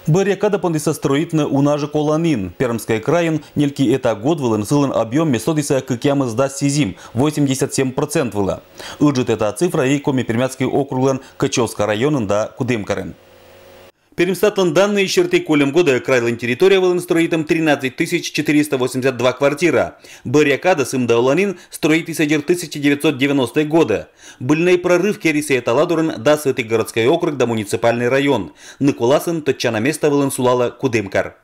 Баррикада пондиса строительная унажи коланин. Пермский край нельки это год вылен сылен объем месодиса кыкемы сдаст сизим 87% выла. Уджит эта цифра и коми Пермяцкий округ Качевска районен да Кудымкарын. Перемстатлан данные черты колем года крайлен территория вылен строитом 13 482 квартира. Баррикада сым дауланин строит содер 1990 года. Быльный прорыв керисе таладурен да Святый городской округ да муниципальный район. Николасын тотчана место вылен сулала Кудымкар.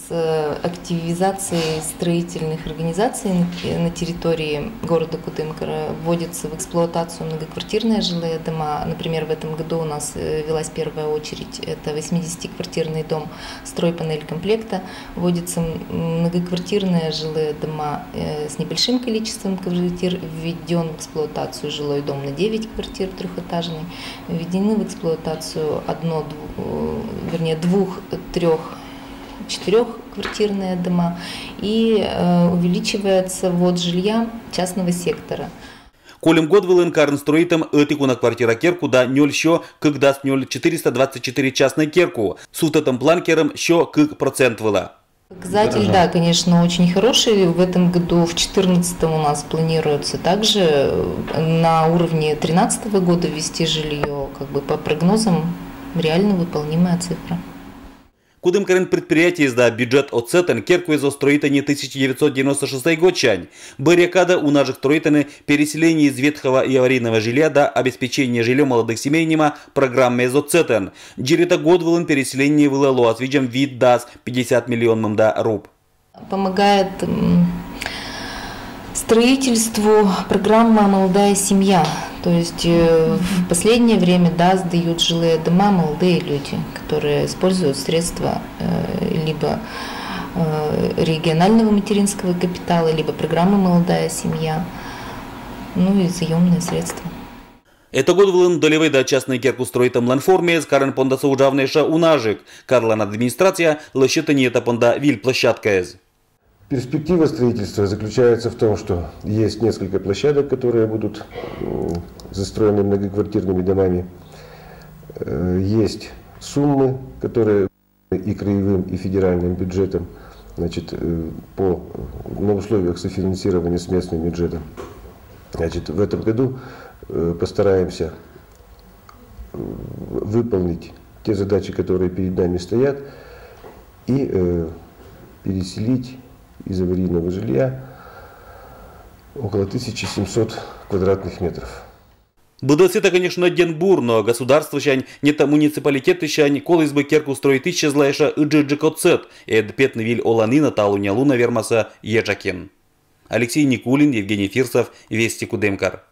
С активизацией строительных организаций на территории города Кудымкара вводятся в эксплуатацию многоквартирные жилые дома. Например, в этом году у нас велась первая очередь, это 80-квартирный дом стройпанель комплекта. Вводятся многоквартирные жилые дома с небольшим количеством квартир. Введен в эксплуатацию жилой дом на 9 квартир трехэтажный. Введены в эксплуатацию четырехквартирные дома и увеличивается ввод жилья частного сектора. Колем год вылен карн строитом этикуна квартира керку да нёль шо кык даст нёль 424 частной керку. Сутатом планкером шо кык процент выла. Показатель, да, конечно, очень хороший. В этом году, в 2014 у нас планируется также на уровне 2013 года ввести жилье, как бы по прогнозам реально выполнимая цифра. Кудымкарын предприятие изда бюджет отцетен керку из строитани 1996 год чань. Баррикада у наших строитаны переселение из ветхого и аварийного жилья до обеспечения жильем молодых семей нема программы из отцетен. Джирита год вылен переселение вылало с видом вид даст 50 миллионов да руб. Помогает строительству программа «Молодая семья». То есть в последнее время сдают жилые дома молодые люди, которые используют средства либо регионального материнского капитала, либо программы «Молодая семья», ну и заемные средства. Это год вылен долевой да частный керку строитом ланформе с карен понда соужавнейша унажик. Карлан администрация лощета не это понда виль площадка из. Перспектива строительства заключается в том, что есть несколько площадок, которые будут застроены многоквартирными домами. Есть суммы, которые и краевым, и федеральным бюджетом, значит, на условиях софинансирования с местным бюджетом. Значит, в этом году постараемся выполнить те задачи, которые перед нами стоят, и переселить из аварийного жилья около 1700 квадратных метров. Будет это, конечно, денбур, но государство щань, не то муниципалитеты щань, колыс бы керку строит исчезлаеша иджиджикоцет, и петный виль оланина талуня луна вермаса ежакен. Алексей Никулин, Евгений Фирсов, Вести Кудымкар.